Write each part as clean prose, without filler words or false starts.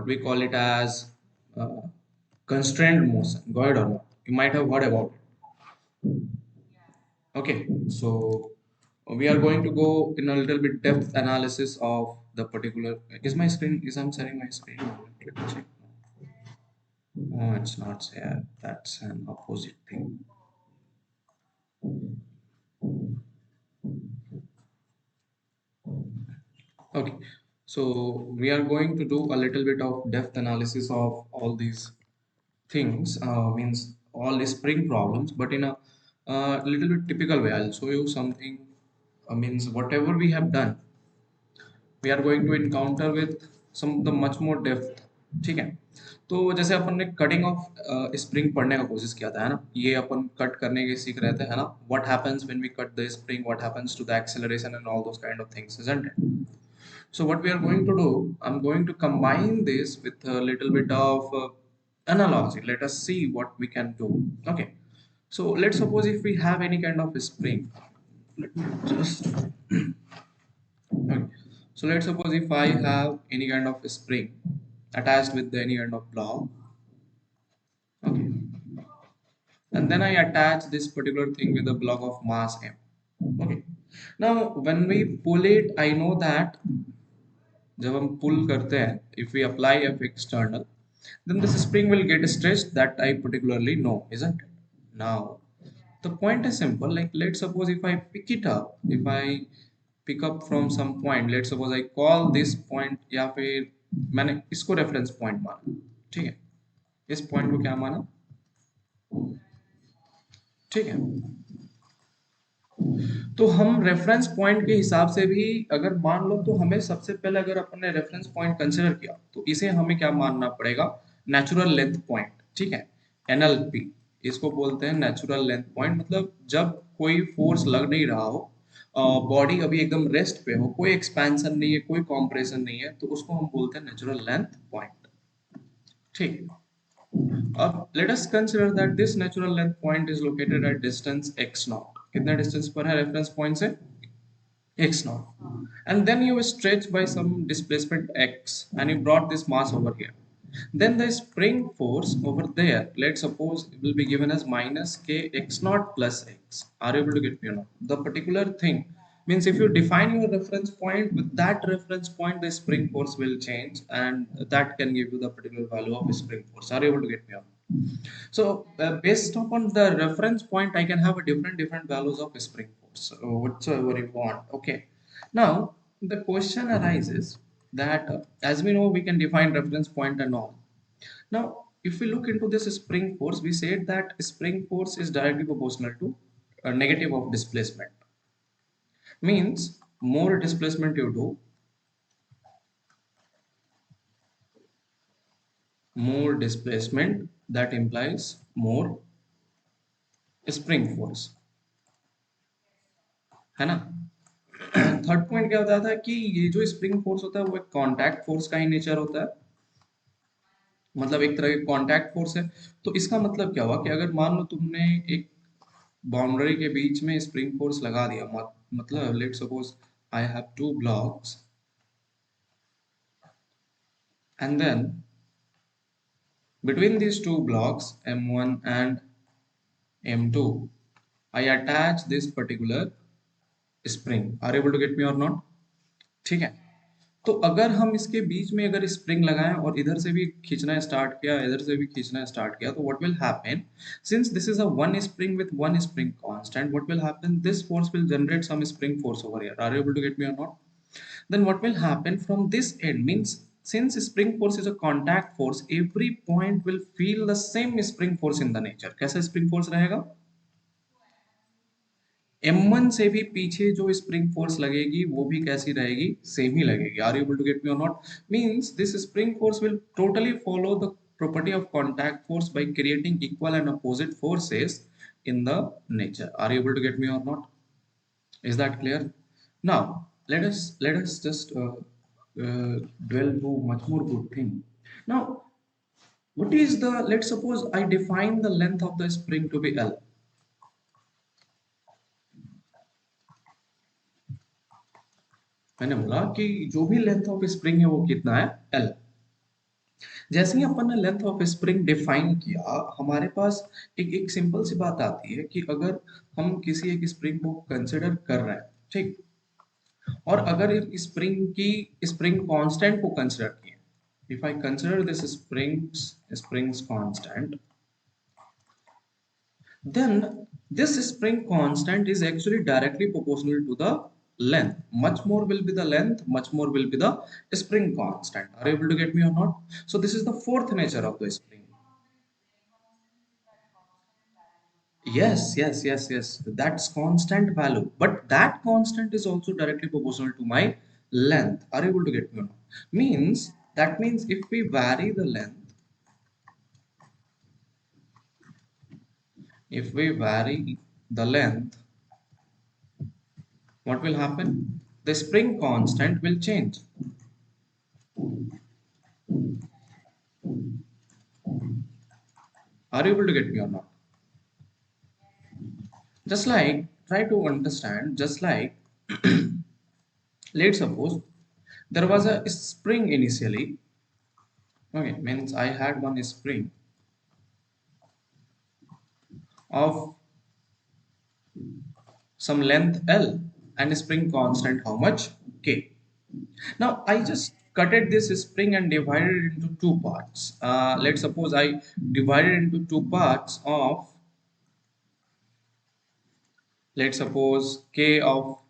we call it as uh, constrained motion. Go ahead or not. You might have heard about it. Okay, so we are going to go in a little bit depth analysis of the particular. Is my screen? Is I'm sharing my screen? Let me check. No, it's not there. That's an opposite thing. Okay, so we are going to do a little bit of depth analysis of all these things, means all the spring problems, but in a little bit typical way. I'll show you something, means whatever we have done, we are going to encounter with some the much more depth. ठीक है, तो जैसे अपन ने cutting of spring पढ़ने का कोशिश किया था, है ना, ये अपन कट करने के सीख रहे थे, है ना, what happens when we cut the spring, what happens to the acceleration and all those kind of things, isn't it? So what we are going to do, I'm going to combine this with a little bit of analogy. Let us see what we can do. Okay. So let's suppose if we have any kind of spring. Let me just okay. So let's suppose if I have any kind of spring attached with any kind of block. Okay. And then I attach this particular thing with a block of mass m. Okay. Now when we pull it, I know that जब हम पुल करते हैं, if we apply F external, then this spring will get stretched, that I particularly know, isn't it? Now the point is simple, like let's suppose if I pick it up, if I pick up from some point, let's suppose I call this point, या फिर मैंने इसको reference point माना, ठीक है, इस point को क्या माना, ठीक है, तो हम रेफरेंस पॉइंट के हिसाब से भी अगर मान लो, तो हमें सबसे पहले अगर अपन ने रेफरेंस पॉइंट कंसिडर किया, तो इसे हमें क्या मानना पड़ेगा, नेचुरल लेंथ पॉइंट, ठीक है, एनएलपी इसको बोलते हैं, नेचुरल लेंथ पॉइंट। मतलब जब कोई फोर्स लग नहीं रहा हो, बॉडी अभी एकदम रेस्ट पे हो, कोई एक्सपेंशन नहीं है, कोई कॉम्प्रेशन नहीं है, तो उसको हम बोलते हैं नेचुरल लेंथ पॉइंट, ठीक। अब let us consider that this natural length point is located at distance x naught. कितना डिस्टेंस पर है रेफरेंस पॉइंट से, x naught, and then you stretch by some displacement x and you brought this mass over here. Then the spring force over there, let's suppose it will be given as minus k x naught plus x. Are you able to get me or not? The particular thing means if you define your reference point, with that reference point the spring force will change, and that can give you the particular value of spring force. Are you able to get me or not? So based upon the reference point, I can have a different values of spring force, whatsoever you want. Okay. Now the question arises that as we know, we can define reference point and all. Now, if we look into this spring force, we said that spring force is directly proportional to negative of displacement. Means more displacement you do, more displacement, that implies more spring force, है ना। Third point क्या होता था कि ये जो spring force होता है वो एक कांटेक्ट फोर्स का ही नेचर होता है, मतलब एक तरह का कांटेक्ट फोर्स है। तो इसका मतलब क्या हुआ कि अगर मान लो तुमने एक बाउंड्री के बीच में स्प्रिंग फोर्स लगा दिया, मतलब let suppose I have two blocks and then between these two blocks m1 and m2 I attach this particular spring. Are you able to get me or not? ठीक है, तो अगर हम इसके बीच में अगर स्प्रिंग लगाएं और इधर से भी खींचना स्टार्ट किया, इधर से भी खींचना स्टार्ट किया, तो what will happen, since this is a one spring with one spring constant, what will happen, this force will generate some spring force over here. Are you able to get me or not? Then what will happen from this end means, since spring force is a contact force, every point will feel the same spring force in the nature. कैसा spring force रहेगा, M1 से भी पीछे जो spring force लगेगी वो भी कैसी रहेगी, सेम ही लगेगी। Are you able to get me or not? Means this spring force will totally follow the property of contact force by creating equal and opposite forces in the nature. Are you able to get me or not? Is that clear? Now let us just dwell to much more good thing. Now what is the, let's suppose I define the length of the spring to be L. मैंने बोला कि जो भी length of spring है वो कितना है, L। जैसे ही अपन ने लेंथ ऑफ स्प्रिंग डिफाइन किया, हमारे पास एक सिंपल सी बात आती है कि अगर हम किसी एक स्प्रिंग को कंसिडर कर रहे हैं, ठीक, और अगर एक स्प्रिंग कांस्टेंट को कंसिडर किए, if I consider this springs constant, then this spring constant is actually directly proportional to the length. Much more will be the length, much more will be the spring constant. Are you able to get me or not? So this is the fourth nature of the spring. Yes. That's constant value. But that constant is also directly proportional to my length. Are you able to get me or not? That means if we vary the length, if we vary the length, what will happen? The spring constant will change. Are you able to get me or not? Just like, try to understand, just like, let's suppose there was a spring initially. Okay, means I had one spring of some length L and spring constant how much? K. Now I just cutted this spring and divided it into two parts. Let's suppose I divided into two parts of, let's suppose K of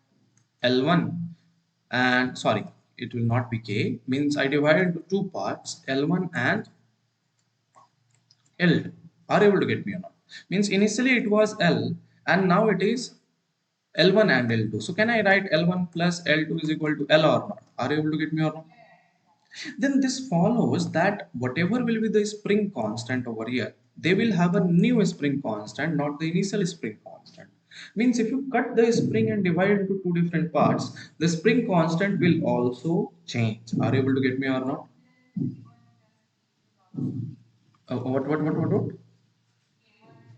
L1, and sorry, it will not be K, means I divided into two parts, L1 and L2. Are you able to get me or not? Means initially it was L and now it is L1 and L2. So can I write L1 plus L2 is equal to L or not? Are you able to get me or not? Then this follows that whatever will be the spring constant over here, they will have a new spring constant, not the initial spring constant. Means if you cut the spring and divide it into two different parts, the spring constant will also change. Are you able to get me or not? What?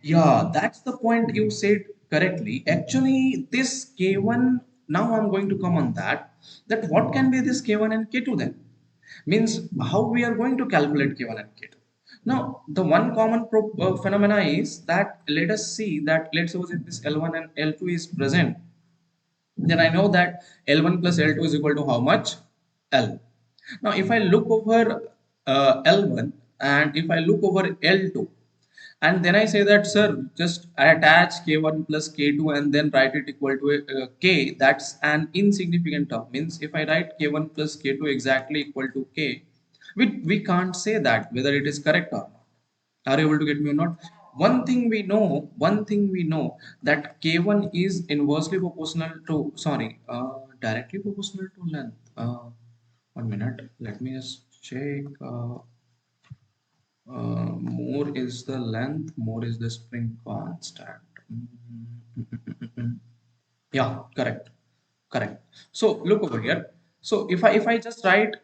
Yeah, that's the point you said correctly. Actually, this K1, now I'm going to come on that. That what can be this K1 and K2 then? Means how we are going to calculate K1 and K2. Now, the one common phenomena is that let us see that let's suppose if this L1 and L2 is present, then I know that L1 plus L2 is equal to how much? L. Now, if I look over L1 and if I look over L2, and then I say that, sir, just attach K1 plus K2 and then write it equal to K, that's an insignificant term. Means if I write K1 plus K2 exactly equal to K, we can't say that whether it is correct or not. Are you able to get me or not? One thing we know that K1 is inversely proportional to, sorry, directly proportional to length. 1 minute, let me just check. More is the length, more is the spring constant. Yeah, correct. So look over here. So if I just write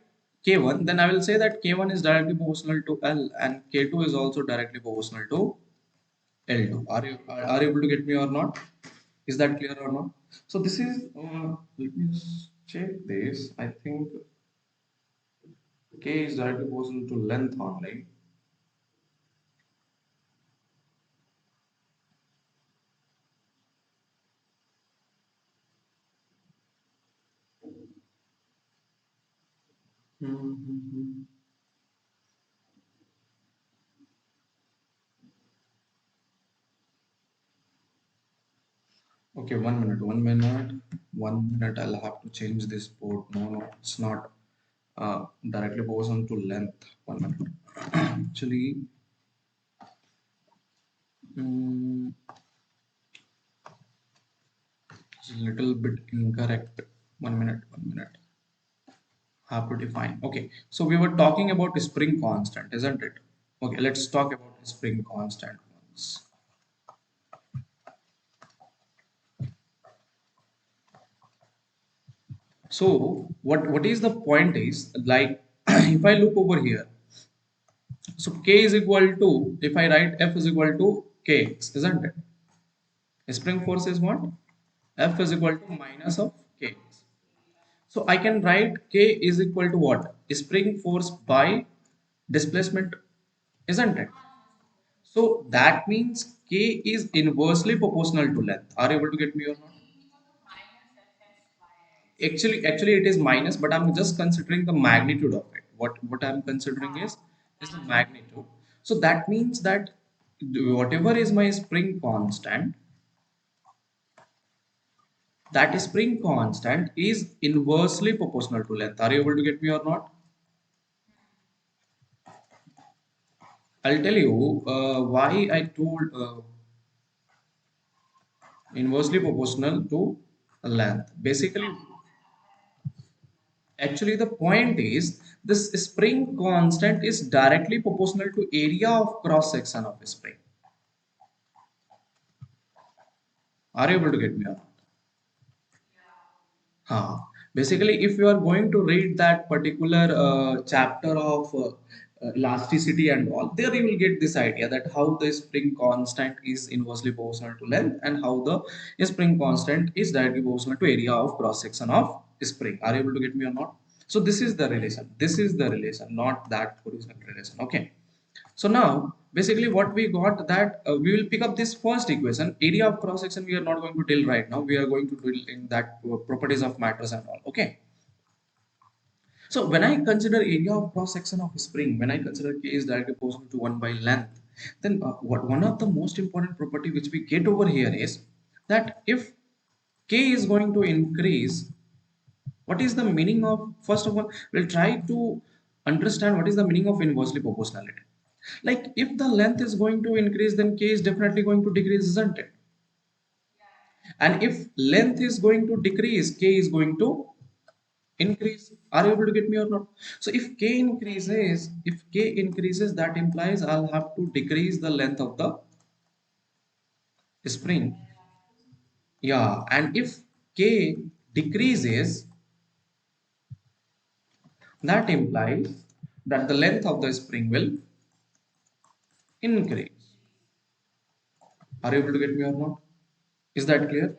K1, then I will say that K1 is directly proportional to L and K2 is also directly proportional to L2. Are you able to get me or not? Is that clear or not? So this is let me just check this. I think K is directly proportional to length only. Mm-hmm. Okay, 1 minute. I'll have to change this port. No, it's not directly proportional to length. 1 minute. Actually, mm, it's a little bit incorrect. 1 minute. 1 minute. Have to define. Okay, so we were talking about spring constant, isn't it? Okay, let's talk about spring constant once. So what is the point is like if I look over here, so K is equal to, if I write F is equal to Kx, isn't it? Spring force is what? F is equal to minus of K. So I can write K is equal to what? Spring force by displacement, isn't it? So that means k is inversely proportional to length. Are you able to get me or not? Actually, it is minus, but I'm just considering the magnitude of it. What I'm considering is the magnitude. So that means that whatever is my spring constant, that spring constant is inversely proportional to length. Are you able to get me or not? I'll tell you why I told inversely proportional to length. Basically, actually, the point is this spring constant is directly proportional to area of cross section of a spring. Are you able to get me or not? Huh. Basically, if you are going to read that particular chapter of elasticity and all, there you will get this idea that how the spring constant is inversely proportional to length and how the spring constant is directly proportional to area of cross section of spring. Are you able to get me or not? So this is the relation. This is the relation, not that original relation. Okay. So now, basically what we got that we will pick up this first equation, area of cross section we are not going to deal right now. We are going to deal in that properties of matters and all. Okay. So when I consider area of cross section of spring, when I consider K is directly proportional to 1 by length, then one of the most important property which we get over here is that if K is going to increase, what is the meaning of, first of all, we'll try to understand what is the meaning of inversely proportionality. Like if the length is going to increase, then K is definitely going to decrease, isn't it? And if length is going to decrease, K is going to increase. Are you able to get me or not? So if K increases, that implies I'll have to decrease the length of the spring. Yeah, and if K decreases, that implies that the length of the spring will increase. Are you able to get me or not? Is that clear?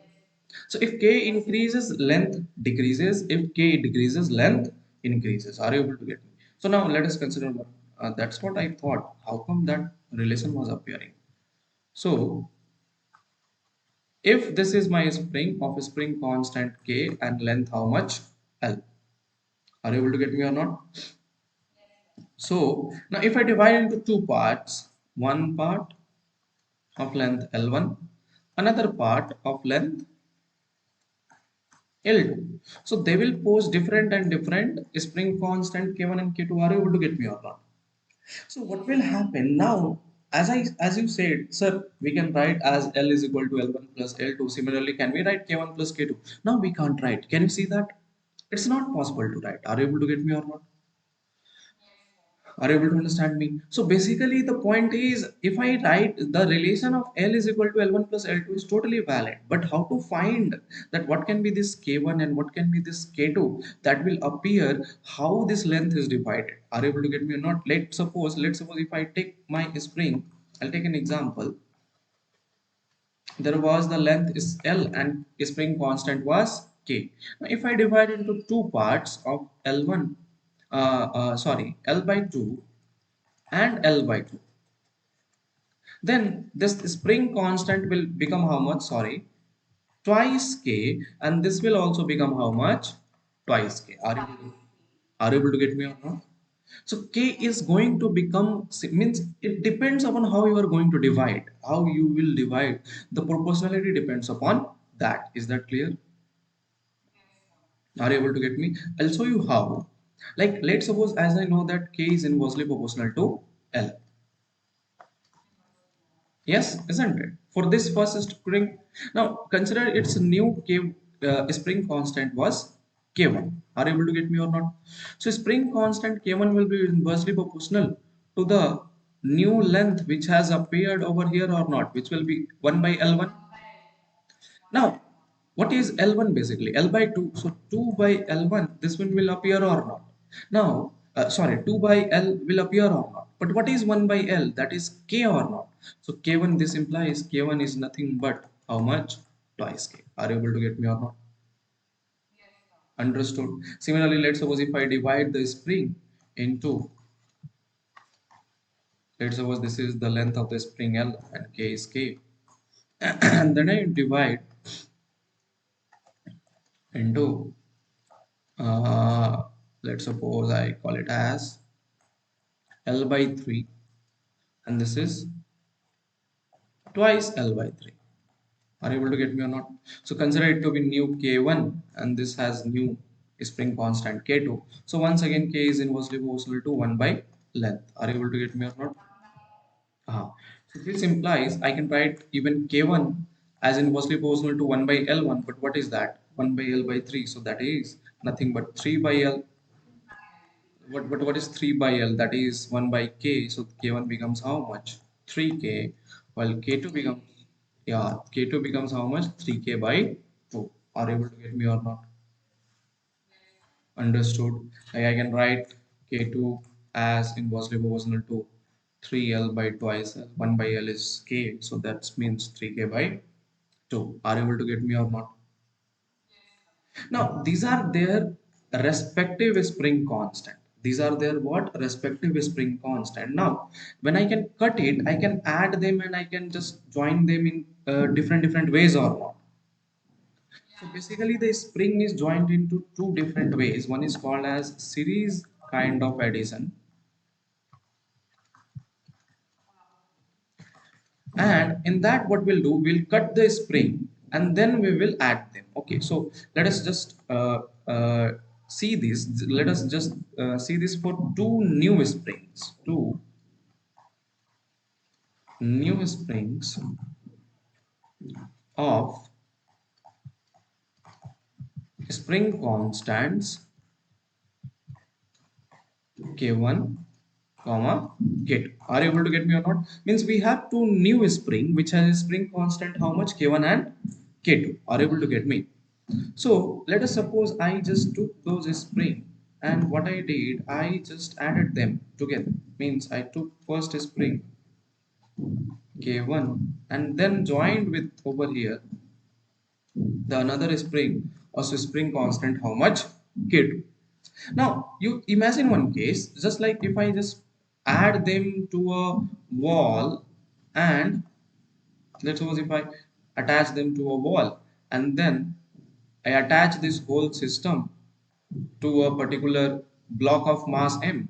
So if K increases, length decreases. If K decreases, length increases. Are you able to get me? So now let us consider one. That's what I thought. How come that relation was appearing? So if this is my spring of spring constant K and length how much? L. Are you able to get me or not? So now if I divide into two parts, one part of length L1, another part of length L2. So they will pose different and different spring constant K1 and K2. Are you able to get me or not? So what will happen now? As you said, sir, we can write as L is equal to L1 plus L2. Similarly, can we write K1 plus K2? Now we can't write. Can you see that? It's not possible to write. Are you able to get me or not? Are you able to understand me? So basically, the point is, if I write the relation of L is equal to L1 plus L2 is totally valid. But how to find that what can be this K1 and what can be this K2 that will appear how this length is divided? Are you able to get me or not? Let's suppose if I take my spring, I'll take an example. There was the length is L and spring constant was K. Now, if I divide into two parts of L1, L by 2 and L by 2. Then this spring constant will become how much? Sorry, twice K, and this will also become how much? Twice K. Are you able to get me or not? So K is going to become, means it depends upon how you are going to divide, how you will divide. The proportionality depends upon that. Is that clear? Are you able to get me? I'll show you how. Like let's suppose as I know that K is inversely proportional to L. Yes, isn't it? For this first spring, now consider its new K spring constant was K1. Are you able to get me or not? So spring constant K1 will be inversely proportional to the new length which has appeared over here or not, which will be 1 by L1. Now, what is L1 basically? L by 2. So 2 by L1, this one will appear or not. Now, 2 by L will appear or not. But what is 1 by L? That is K or not. So K1, this implies K1 is nothing but how much? Twice K. Are you able to get me or not? Understood. Similarly, let's suppose if I divide the spring into Let's suppose this is the length of the spring L and K is K. And then I divide into, uh, let's suppose I call it as L by 3, and this is twice L by 3. Are you able to get me or not? So consider it to be new K1, and this has new spring constant K2. So once again K is inversely proportional to 1 by length. Are you able to get me or not? So this implies I can write even K1 as inversely proportional to 1 by L1, but what is that? 1 by L by 3, so that is nothing but 3 by L. What is 3 by L? That is 1 by K, so K1 becomes how much? 3K, while K2 becomes, yeah, K2 becomes how much? 3K by 2. Are you able to get me or not? Understood. Like I can write K2 as inversely proportional to 3L by twice L. 1 by L is K, so that means 3K by 2. Are you able to get me or not? Now, these are their respective spring constant. These are their what? Respective spring constant. Now, when I can cut it, I can add them and I can just join them in different ways or not. So basically, the spring is joined into two different ways. One is called as series kind of addition, and in that what we'll do, we'll cut the spring and then we will add them. Okay, so let us just see this. Let us just see this for two new springs. Two new springs of spring constants K1 comma K2. Are you able to get me or not? Means we have two new spring which has a spring constant how much? K1 and K2. Are you able to get me? So let us suppose I just took those spring, and what I did, I just added them together. Means I took first spring K1 and then joined with over here the another spring, also spring constant how much? K2. Now you imagine one case, just like if I just add them to a wall, and let's suppose if I attach them to a wall and then I attach this whole system to a particular block of mass m.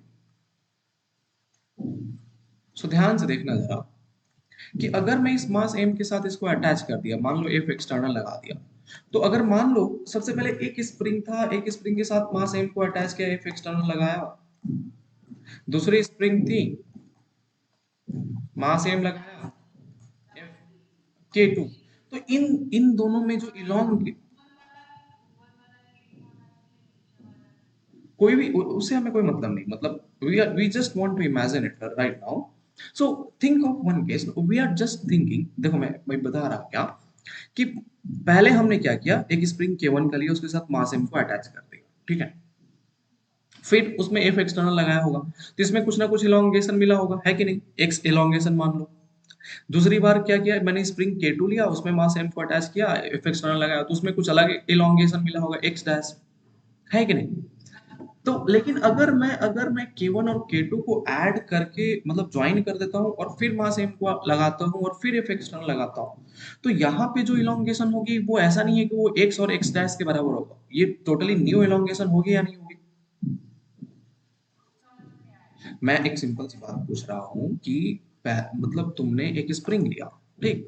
सो ध्यान से देखना जरा कि अगर मैं इस मास m के साथ इसको अटैच कर दिया, मान लो f एक्सटर्नल लगा दिया, तो अगर मान लो सबसे पहले एक स्प्रिंग था, एक स्प्रिंग के साथ मास m को अटैच किया, f एक्सटर्नल लगाया, दूसरी स्प्रिंग थी, मास m लगाया, f k2, तो इन इन दोनों में जो इलोंग, कोई भी उससे हमें कोई मतलब नहीं, मतलब we just want to imagine it right now. So think of one case, we are just thinking, देखो मैं बता रहा हूं क्या, कि पहले हमने क्या किया, एक स्प्रिंग K1 का लिया, उसके साथ मास m को अटैच कर दिया, ठीक है, फिर उसमें F एक्सटर्नल लगाया होगा, तो इसमें कुछ ना कुछ इलोंगेशन मिला होगा, है कि नहीं, X इलोंगेशन मान लो. दूसरी बार क्या किया, मैंने स्प्रिंग K2 लिया, उसमें मास m को अटैच किया, F एक्सटर्नल लगाया, तो उसमें कुछ अलग इलोंगेशन मिला होगा, X डैश, है कि नहीं. तो लेकिन अगर मैं K1 और K2 को ऐड करके मतलब ज्वाइन कर देता हूँ और फिर मास m को लगाता हूँ और फिर f एक्सटर्नल लगाता हूँ, तो यहाँ पे जो इलोंगेशन होगी वो ऐसा नहीं है कि वो x और x डैश के बराबर होगा, ये टोटली न्यू इलोंगेशन होगी या नहीं होगी. मैं एक सिंपल सी बात पूछ रहा हूँ कि मतलब तुमने एक स्प्रिंग लिया, ठीक,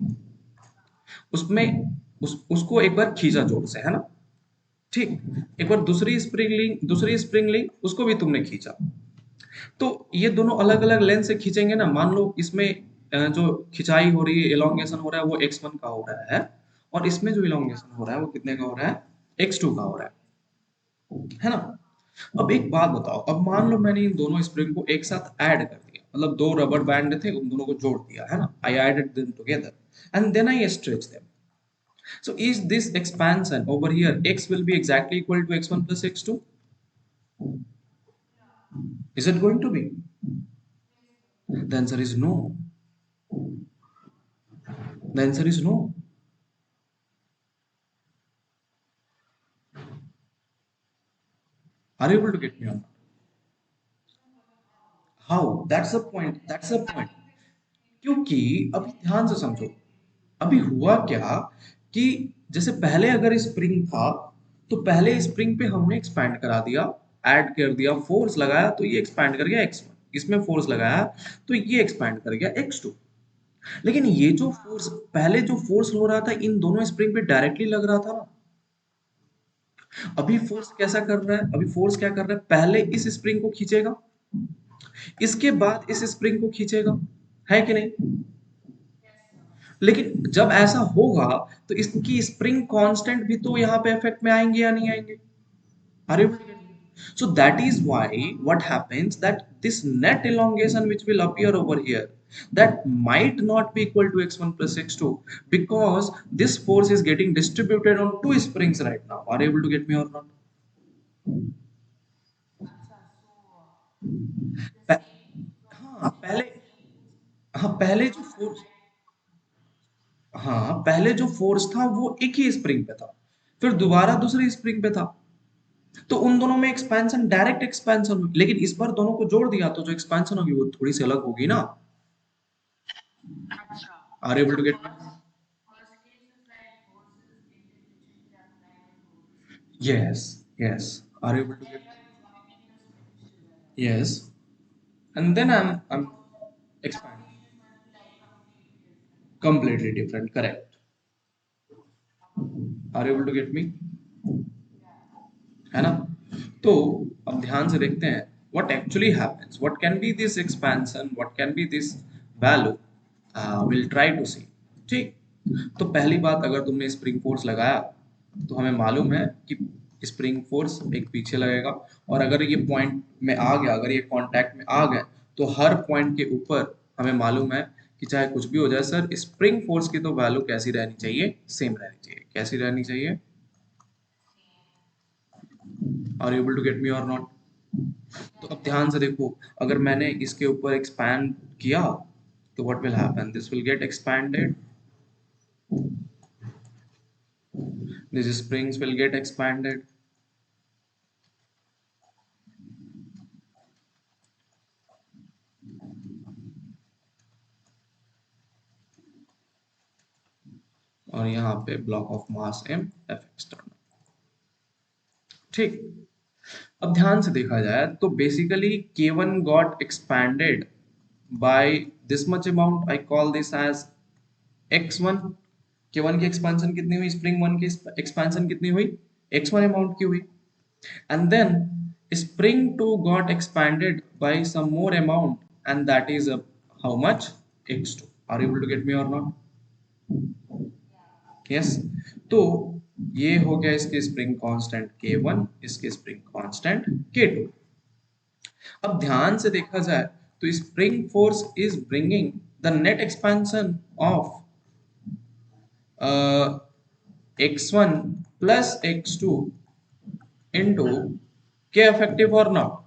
उसमें उसको एक बार खींचा जोर से, है ना, ठीक, एक बार दूसरी स्प्रिंग ली, उसको भी तुमने खींचा, तो ये दोनों अलग अलग लेंथ से खींचेंगे ना, मान लो इसमें जो खिंचाई हो रही है, इलोंगेशन हो रहा है, वो x1 का हो रहा है, और इसमें जो इलोंगेशन हो रहा है वो कितने का हो रहा है, x2 का हो रहा है ना. अब एक बात बताओ, अब मान लो मैंने इन दोनों स्प्रिंग को एक साथ ऐड कर दिया, मतलब दो रबर बैंड थे, उन दोनों को जोड़ दिया, है ना, I added them together and then I stretch them. So is this expansion over here, x will be exactly equal to x1 plus x2? Is it going to be? The answer is no. The answer is no. Are you able to get me on? How, that's the point, that's the point. क्योंकि अभी ध्यान से समझो, अभी हुआ क्या कि जैसे पहले अगर स्प्रिंग था, तो पहले स्प्रिंग पे हमने एक्सपैंड करा दिया, ऐड कर दिया, फोर्स लगाया तो ये एक्सपैंड कर गया x1, इसमें फोर्स लगाया तो ये एक्सपैंड कर गया x2। लेकिन ये जो फोर्स, पहले जो फोर्स हो रहा था इन दोनों स्प्रिंग पे डायरेक्टली लग रहा था ना, अभी फोर्स कैसा कर रहा है, अभी फोर्स क्या कर रहा है, पहले इस स्प्रिंग को खींचेगा, इसके बाद इस स्प्रिंग को खींचेगा, है कि नहीं? लेकिन जब ऐसा होगा तो इसकी स्प्रिंग कांस्टेंट भी तो यहाँ पे इफेक्ट में आएंगे या नहीं आएंगे? Are you able to get me? So that is why what happens that this net elongation which will appear over here, that might not be equal to x1 plus x2, because this force is getting distributed on two springs right now. Are you able to get me or not? प- हाँ पहले, हाँ पहले जो force, हाँ पहले जो force था वो एक ही स्प्रिंग पे था, फिर दोबारा दूसरी स्प्रिंग पे था, तो उन दोनों में एक्सपेंशन, डायरेक्ट एक्सपेंशन हुई, लेकिन इस बार दोनों को जोड़ दिया तो जो एक्सपेंशन होगी वो थोड़ी सी अलग होगी ना। Are able to get? Yes, yes. Are able to get? Yes, and then I am expand, completely different, correct? Are able to get me? है ना? तो अब ध्यान से देखते हैं what actually happens, what can be this expansion, what can be this value, we'll try to see। ठीक, तो पहली बात, अगर तुमने स्प्रिंग फोर्स लगाया तो हमें मालूम है कि स्प्रिंग फोर्स एक पीछे लगेगा, और अगर ये पॉइंट में आ गया, अगर ये कांटेक्ट में आ गए, तो हर पॉइंट के ऊपर हमें मालूम है कि चाहे कुछ भी हो जाए सर, स्प्रिंग फोर्स की तो वैल्यू कैसी रहनी चाहिए, सेम रहनी चाहिए। कैसी रहनी चाहिए? Are you able to get me or not? तो अब ध्यान से देखो, अगर मैंने इसके ऊपर एक्सपैंड किया तो what will happen, this will get expanded, this springs will get expanded, और यहाँ पे block of mass m f external. ठीक, अब ध्यान से देखा जाए तो basically k1 got expanded by this much amount, I call this as x1। k1 की एक्सपेंशन कितनी हुई, स्प्रिंग 1 की एक्सपेंशन कितनी हुई, x1 अमाउंट की हुई, and then spring 2 got expanded by some more amount, and that is how much, x2। are you able to get me or not? yes, तो ये हो गया इसके स्प्रिंग कांस्टेंट k1, इसके स्प्रिंग कांस्टेंट k2। अब ध्यान से देखा जाए तो spring force is bringing the net expansion of x1 plus x2 into k effective or not?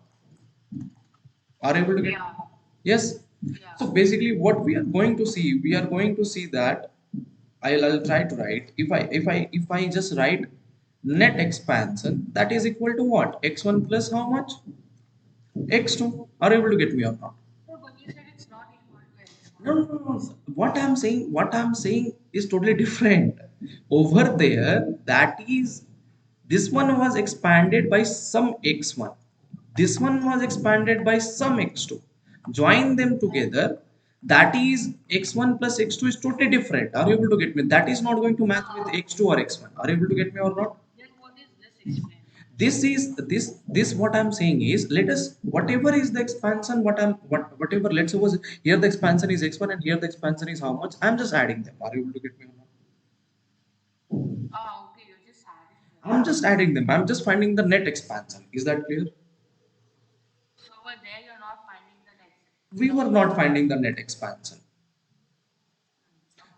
Are able to get? Yes. So basically what we are going to see, we are going to see that I'll try to write, if I just write net expansion, that is equal to what, x1 plus how much, x2। are you able to get me or not? No, no, no, no. What I'm saying is totally different. Over there, that is, this one was expanded by some x1. This one was expanded by some x2. Join them together. That is x1 plus x2 is totally different. Are you able to get me? That is not going to match with x2 or x1. Are you able to get me or not? This what I'm saying is, let us, whatever is the expansion, whatever, let's suppose here the expansion is x1 and here the expansion is how much, I'm just adding them. Are you able to get me or not? I'm just adding them, I'm just finding the net expansion. Is that clear? We were not finding the net expansion.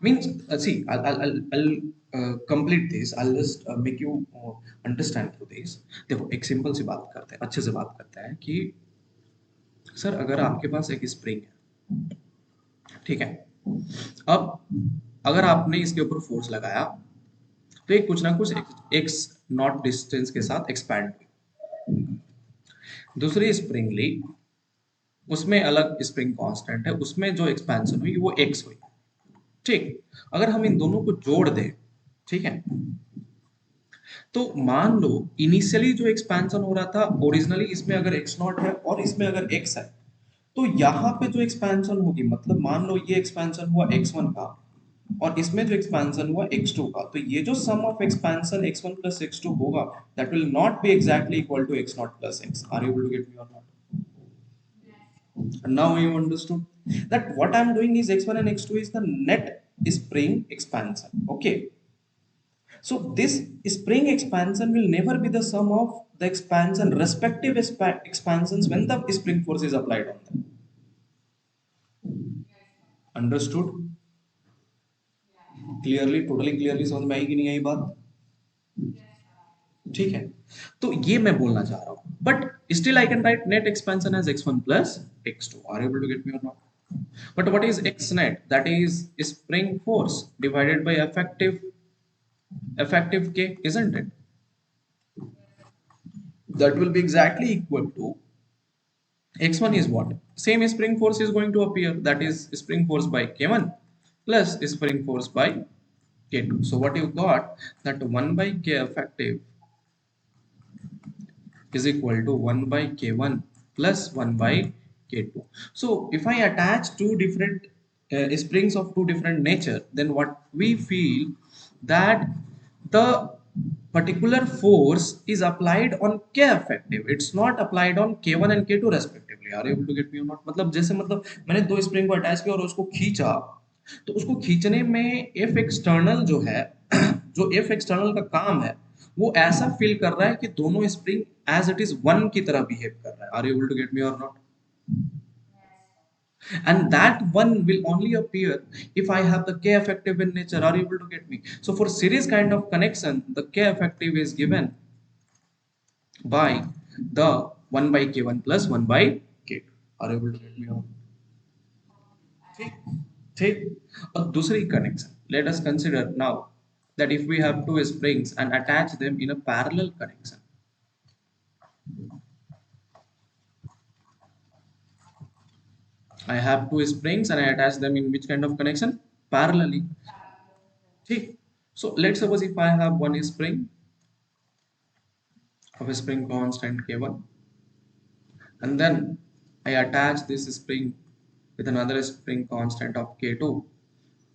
Means see, I'll complete this, I'll just make you understand through this। देखो एक simple सी बात करते हैं, अच्छे से बात करते हैं कि सर अगर आपके पास एक स्प्रिंग है, ठीक है, अब अगर आपने इसके ऊपर फोर्स लगाया तो ये कुछ ना कुछ एक्स नॉट डिस्टेंस के साथ एक्सपैंड हुई, दूसरी स्प्रिंग ली, उसमें अलग स्प्रिंग कांस्टेंट है, उसमें जो एक्सपेंशन हुई वो एक्स हुई। ठीक, अगर हम इन दोनों को जोड़ दें, ठीक है, तो मान लो इनिशियली जो एक्सपेंशन हो रहा था ओरिजिनली, इसमें अगर एक्स नॉट है और इसमें अगर एक्स है, तो यहाँ पे जो एक्सपेंशन होगी, मतलब मान लो ये एक्सपेंशन हुआ x1 का और इसमें जो एक्सपेंशन हुआ x2 का, तो ये जो सम of expansion x1 plus x2 होगा, that will not be exactly equal to x naught plus x। Are you able to get me or not? Now you understood that what I'm doing is x1 and x2 is the net spring expansion. Okay. So this spring expansion will never be the sum of the expansion respective expansions when the spring force is applied on them. Understood? Clearly, totally clearly समझ में आई कि नहीं आई बात? ठीक है, तो ये मैं बोलना चाह रहा हूं, but still I can write net expansion as x1 plus x2। Are you able to get me or not? But what is x net? That is spring force divided by effective k, isn't it? That will be exactly equal to x1 is what? Same spring force is going to appear. That is spring force by k1 plus spring force by k2. So what you got, that 1 by k effective is equal to 1 by k1 plus 1 by k2. So if I attach two different springs of two different nature, then what we feel, that the particular force is applied on k effective, it's not applied on k1 and k2 respectively। are you able to get me or not? मतलब जैसे, मतलब मैंने दो spring को attach किया और उसको खींचा, तो उसको खींचने में एफ एक्सटर्नल जो है जो एफ एक्सटर्नल का काम है, वो ऐसा फील कर रहा है कि दोनों spring as it is one की तरह बिहेव कर रहा है। Are you able to get me or not? And that one will only appear if I have the k effective in nature। are you able to get me? So for series kind of connection, the k effective is given by the 1 by k1 plus 1 by k2। are you able to get me or not? ठीक, ठीक। और दूसरी connection, let us consider now that if we have two springs and attach them in a parallel connection, I have two springs and I attach them in which kind of connection? Parallelly। ठीक, so let's suppose if I have one spring of a spring constant k1, and then I attach this spring with another spring constant of k2,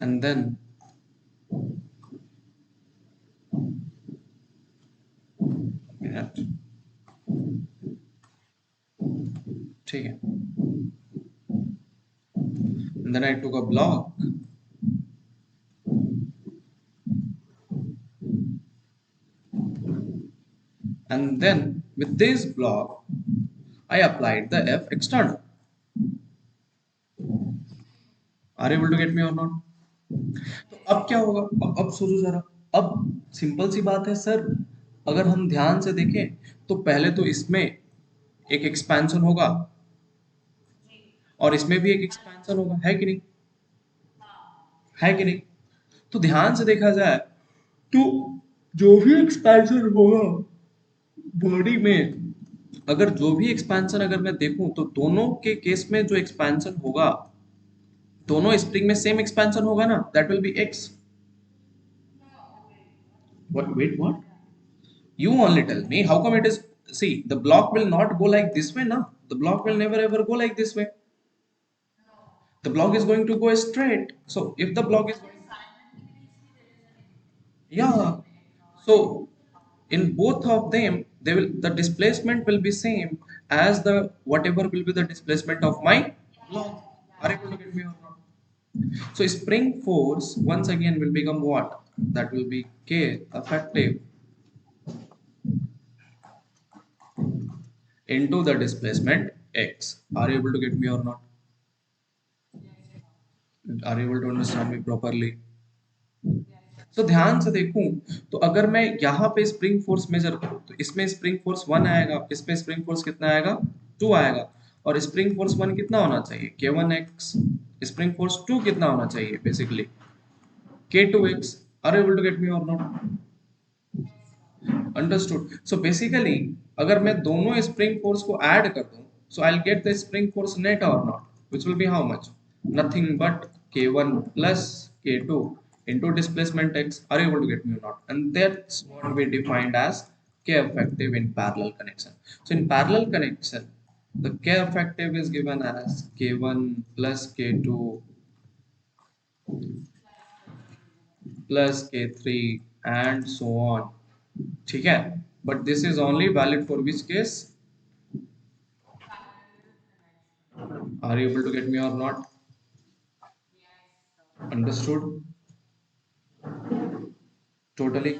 and then minute, ठीक है, and then I took a block and then with this block I applied the F external। are you able to get me or not? तो अब क्या होगा, अब सोचो जरा। अब सिंपल सी बात है सर, अगर हम ध्यान से देखें तो पहले तो इसमें एक एक्सपेंशन होगा और इसमें भी एक एक्सपेंशन होगा, है कि नहीं? है कि नहीं? तो ध्यान से देखा जाए तो जो भी एक्सपेंशन होगा बॉडी में, अगर जो भी एक्सपेंशन अगर मैं देखूं, तो दोनों के केस में जो एक्सपेंशन होगा, दोनों स्प्रिंग में सेम एक्सपेंशन होगा ना, that will be x. What? Wait, what? You only tell me. How come it is? See, the block will not go like this way, no. The block will never ever go like this way. The block is going to go straight. So if the block is going, yeah. So in both of them, they will, the displacement will be same as the whatever will be the displacement of my block. Are you able to get me or not? So spring force once again will become what? That will be K effective into the displacement X। Are you able to get me or not? Are you able to understand me properly? तो ध्यान से देखूं, तो अगर मैं यहाँ पे spring force major करूं, तो इसमें स्प्रिंग फोर्स 1 आएगा, इसमें स्प्रिंग फोर्स कितना आएगा? 2 आएगा। और स्प्रिंग फोर्स 1 कितना होना चाहिए? k1x। स्प्रिंग फोर्स 2 कितना होना चाहिए basically? k2x। Are you able to get me or not? Understood. So basically अगर मैं दोनों स्प्रिंग फोर्स को ऐड कर दूं, So I'll get the spring force net or not, which will be how much? Nothing but K1 plus K2 into displacement x. Are you able to get me or not? And that's what we defined as K effective in parallel connection. So in parallel connection, the K effective is given as K1 plus K2 plus K3 and so on. ठीक है? But this is only valid for which case? Are you able to get me or not? Understood? Totally.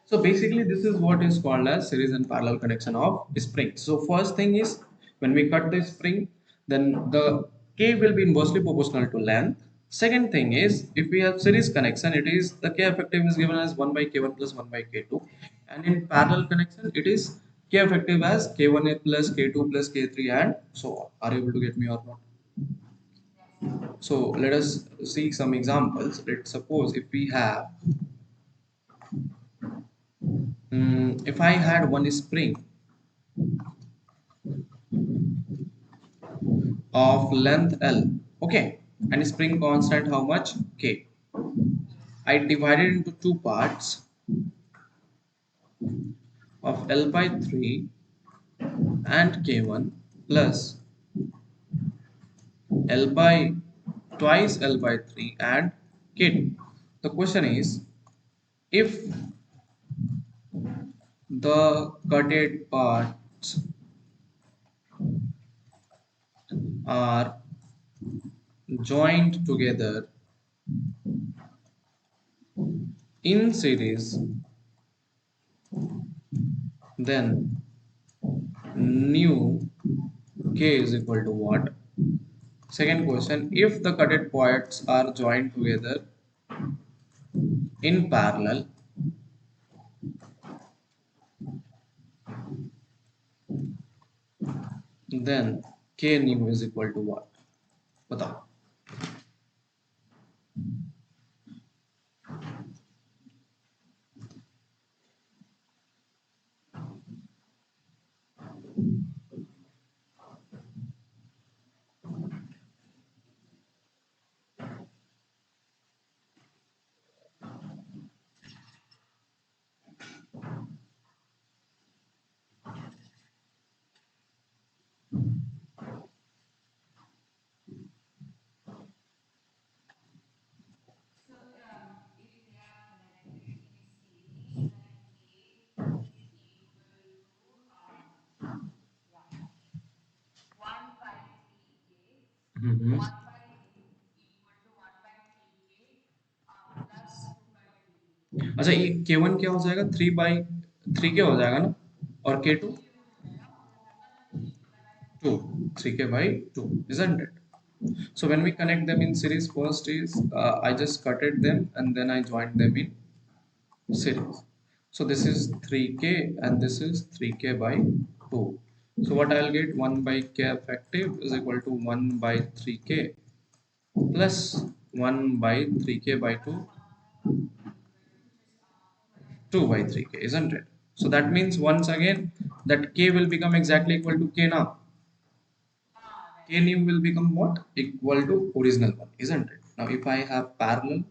So basically, this is what is called as series and parallel connection of springs. So first thing is when we cut the spring, then the K will be inversely proportional to length. Second thing is if we have series connection, it is the K effective is given as 1 by K1 plus 1 by K2. And in parallel connection, it is K effective as K1 plus K2 plus K3 and so on. Are you able to get me or not? So let us see some examples. Let's suppose if we have, if I had one spring of length L, okay, and spring constant how much? K. I divided into two parts of L by 3 and K1 plus L by twice L by 3 and K2. The question is if the cutted parts are joined together in series, then nu K is equal to what? Second question, if the cutted points are joined together in parallel, then K nu is equal to what? बताओ. हम्म. अच्छा ये K1 क्या हो जाएगा? 3 by 3 के हो जाएगा ना? और K2 2, 3K by 2, isn't it? So when we connect them in series, first is I just cutted them and then I joined them in series. So this is 3K and this is 3K by 2. So what I'll get, 1 by K effective is equal to 1 by 3K plus 1 by 3K by 2, 2 by 3K, isn't it? So that means once again that K will become exactly equal to K now. K new will become what? Equal to original one, isn't it? Now if I have parallel,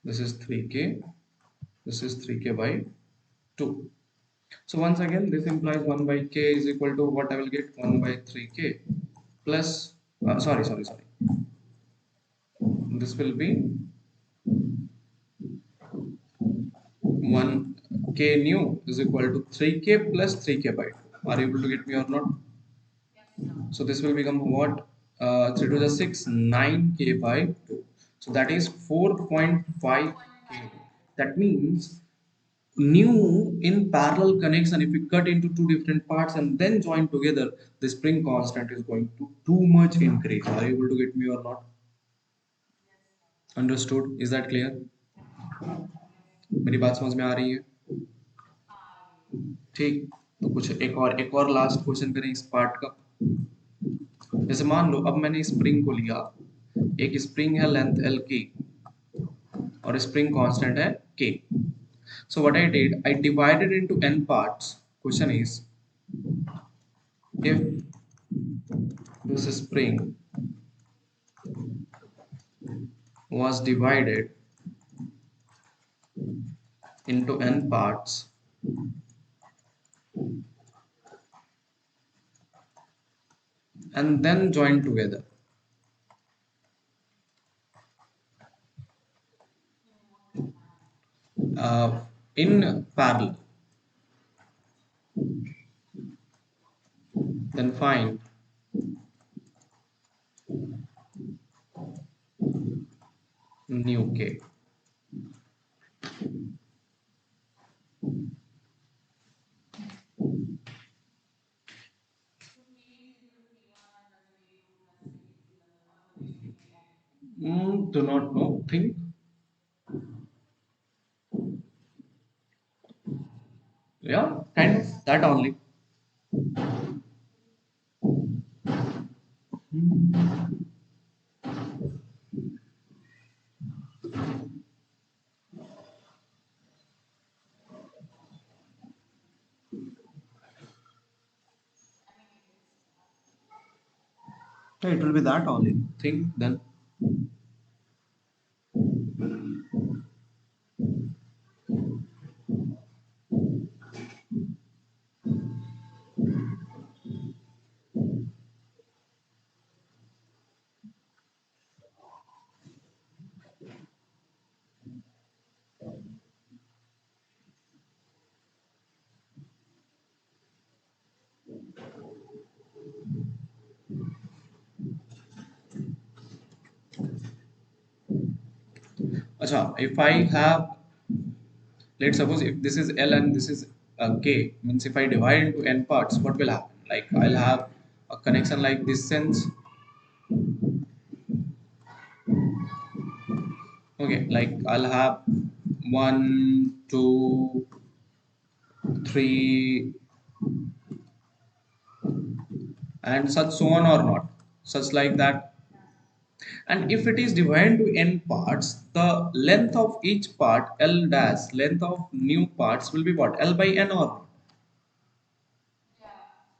this is 3K, this is 3K by 2. So once again this implies 1 by K is equal to what I will get, 1 by 3K plus, sorry, this will be 1 K new is equal to 3K plus 3K by 2. Are you able to get me or not? So this will become what? 3 to the 6, 9K by 2. So that is 4.5 K. That means new in parallel connection, if we cut into two different parts and then join together, the spring constant is going to too much increase. Are you able to get me or not? Understood? Is that clear? मेरी बात समझ में आ रही है? ठीक. तो कुछ एक और लास्ट क्वेश्चन करें इस पार्ट का. जैसे मान लो अब मैंने स्प्रिंग को लिया, एक स्प्रिंग है लेंथ एल की और स्प्रिंग कांस्टेंट है के. So what I did, I divided into n parts question is, if this spring was divided into n parts and then joined together uh, in parallel, then find new k. Do not know. Think. Yeah, kind of that only. Yeah, it will be that only. Think then. Acha, if I have, let's suppose if this is L and this is K, means if I divide into n parts, what will happen? Like I'll have a connection like this sense. Okay, like I'll have one, two, three, and such so on or not, such like that. And if it is divided to n parts, the length of each part L dash, length of new parts will be what? L by n or not?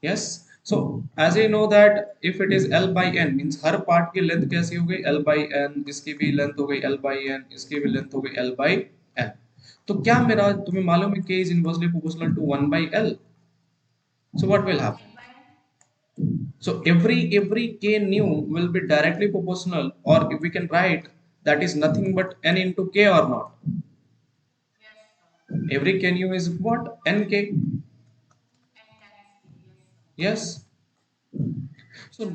Yes. So as I know that if it is L by n means her part की length कैसी हो गई L by n, इसकी भी length हो गई L by n, इसकी भी length हो गई L by n. तो क्या मेरा तुम्हें मालूम है K is inversely proportional to 1 by L. So what will happen? So every K new will be directly proportional, or if we can write that is nothing but n into K or not. Every K new is what? Nk. Yes. So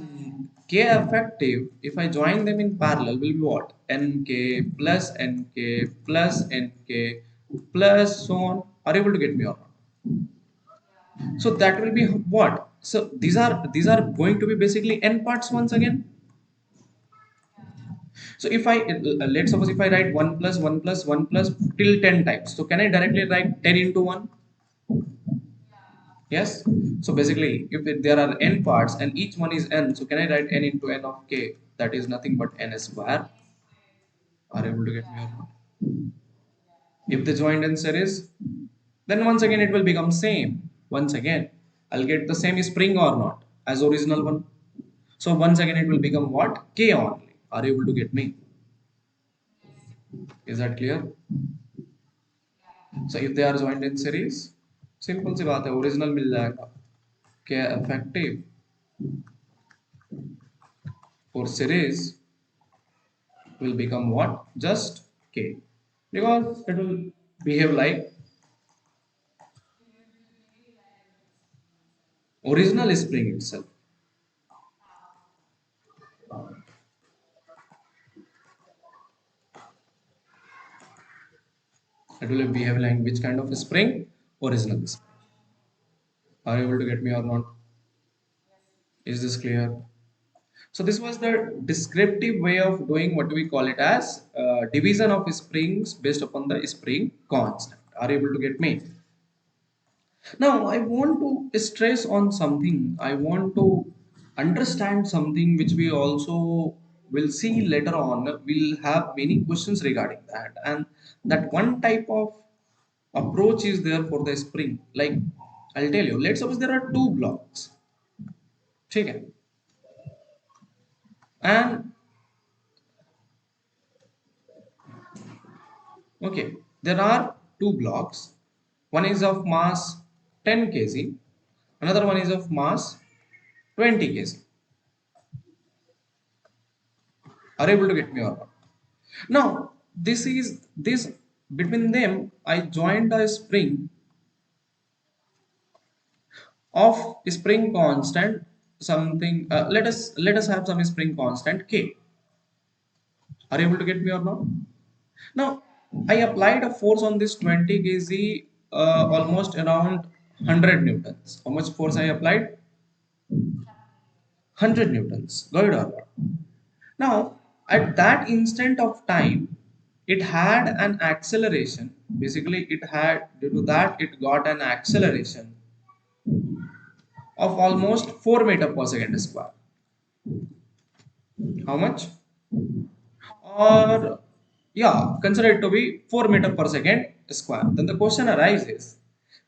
K effective, if I join them in parallel, will be what? Nk plus Nk plus Nk plus so on. Are you able to get me or not? So that will be what? So these are going to be basically n parts once again. So if I let's suppose if I write 1 plus 1 plus 1 plus till 10 times, so can I directly write 10 into 1? Yes. So basically, if there are n parts and each one is n, so can I write n into n of k? That is nothing but n square. Are you able to get me or not? If the joint answer is, then once again it will become same. Once again, I'll get the same spring or not as original one. So once again it will become what? K only. Are you able to get me? Is that clear? So if they are joined in series, simple सी बात है, original मिल जाएगा. क्या effective for series will become what? Just K, because it will behave like original spring itself. It will behave like which kind of spring? Original spring. Are you able to get me or not? Is this clear? So this was the descriptive way of doing what we call it as division of springs based upon the spring constant. Are you able to get me? Now I want to stress on something. I want to understand something which we also will see later on. We'll have many questions regarding that, and that one type of approach is there for the spring. Like I'll tell you. Let's suppose there are two blocks. ठीक है? And okay, there are two blocks. One is of mass 10 kg, another one is of mass 20 kg. Are you able to get me or not? Now, this between them, I joined a spring of spring constant something. Let us have some spring constant k. Are you able to get me or not? Now, I applied a force on this 20 kg, almost around 100 newtons. How much force I applied? 100 newtons. Got it or not? Now, at that instant of time, it had an acceleration. Basically, it had, due to that, it got an acceleration of almost 4 meter per second square. How much? Or, yeah, consider it to be 4 meter per second square. Then the question arises,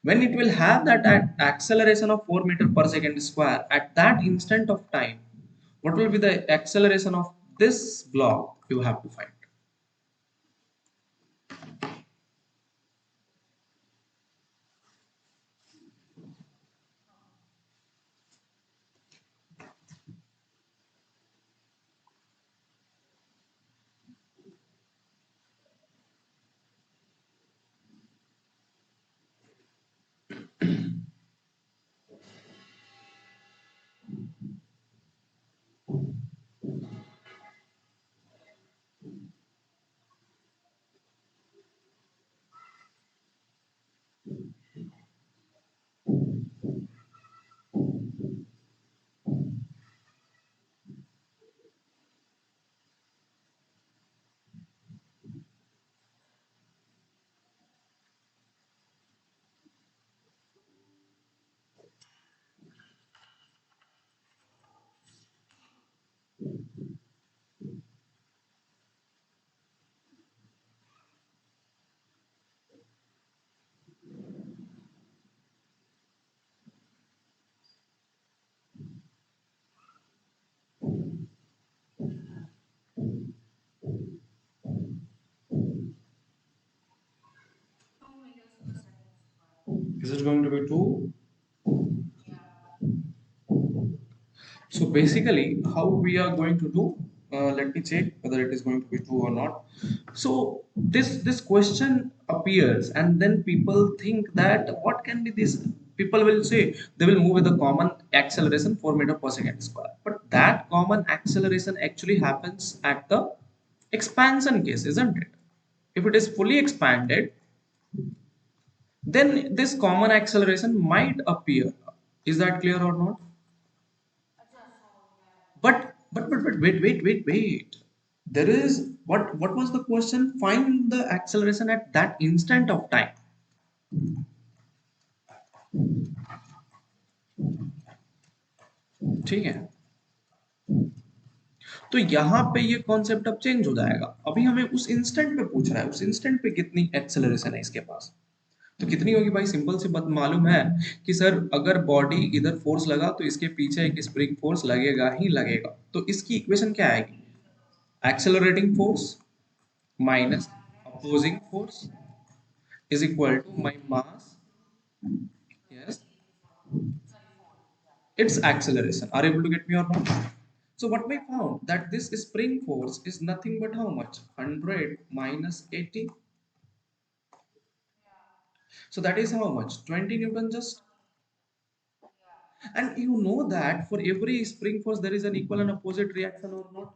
when it will have that acceleration of 4 meter per second square at that instant of time, what will be the acceleration of this block you have to find? Is it going to be 2? So basically, how we are going to do? Let me check whether it is going to be 2 or not. So this question appears, and then people think that what can be this? People will say they will move with a common acceleration 4 meter per second square, but that common acceleration actually happens at the expansion case, isn't it? If it is fully expanded, then this common acceleration might appear. Is that clear or not? But wait. There is what was the question? Find the acceleration at that instant of time. ठीक है? तो यहाँ पे ये concept अब change हो जाएगा। अभी हमें उस इंस्टेंट पे पूछ रहा है, उस इंस्टेंट पे कितनी एक्सेलरेशन है इसके पास। तो कितनी होगी भाई? सिंपल सी बात मालूम है कि सर अगर बॉडी इधर फोर्स लगा तो इसके पीछे एक स्प्रिंग फोर्स लगेगा ही लगेगा। तो इसकी इक्वेशन क्या आएगी? Accelerating force minus opposing force is equal to my mass. Yes, its acceleration. Are you able to get me or not? So what we found that this spring force is nothing but how much? 100 minus 80. So that is how much? 20 Newton just. And you know that for every spring force there is an equal and opposite reaction or not?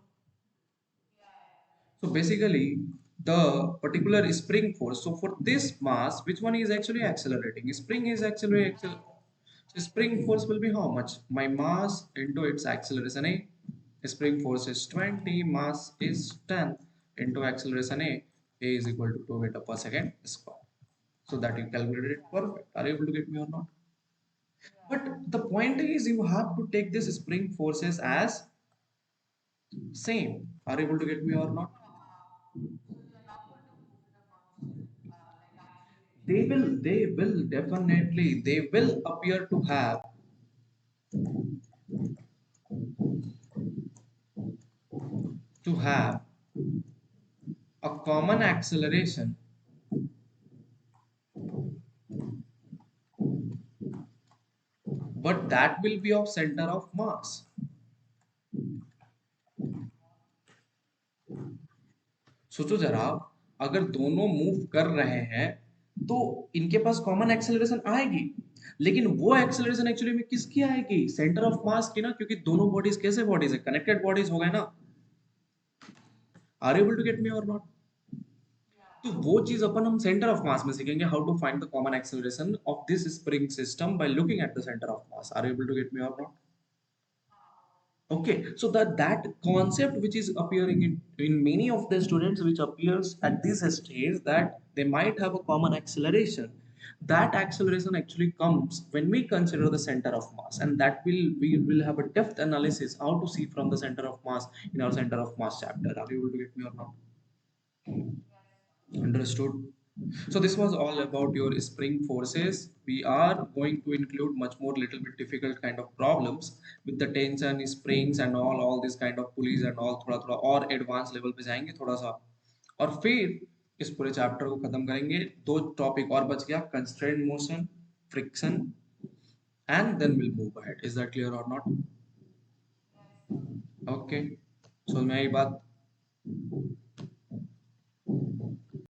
So basically, the particular spring force. So for this mass, which one is actually accelerating? Spring is actually accelerating. So spring force will be how much? My mass into its acceleration A. Spring force is 20, mass is 10 into acceleration A. A is equal to 2 meter per second square. So that you calculated it perfect. Are you able to get me or not? But the point is you have to take this spring forces as same. Are you able to get me or not? They will definitely, they will appear to have a common acceleration, but that will be of center of mass. सोचो जरा, अगर दोनों move कर रहे हैं तो इनके पास common acceleration आएगी, लेकिन वो एक्सेलरेशन एक्चुअली में किसकी आएगी? सेंटर ऑफ मास की ना, क्योंकि दोनों बॉडीज कैसे बॉडीज है? कनेक्टेड बॉडीज हो गए ना। Are able to get me or not? तो वो चीज अपन हम सेंटर ऑफ मास में सीखेंगे, how to find the common acceleration of this spring system by looking at the centre of mass. Are able to get me or not? Okay, so that concept which is appearing in many of the students, which appears at this stage, that they might have a common acceleration. That acceleration actually comes when we consider the center of mass, and that we will have a depth analysis how to see from the center of mass in our center of mass chapter. Are you able to get me or not? Understood. So this was all about your spring forces. We are going to include much more little bit difficult kind of problems with the tension, springs and all this kind of pulleys and all, थोड़ा थोड़ा और advance level पे जाएंगे थोड़ा सा, और फिर इस पूरे चैप्टर को खत्म करेंगे। दो टॉपिक और बच गया, constraint motion, friction, and then will move ahead. Is that clear or not? Okay, so मैं ये बात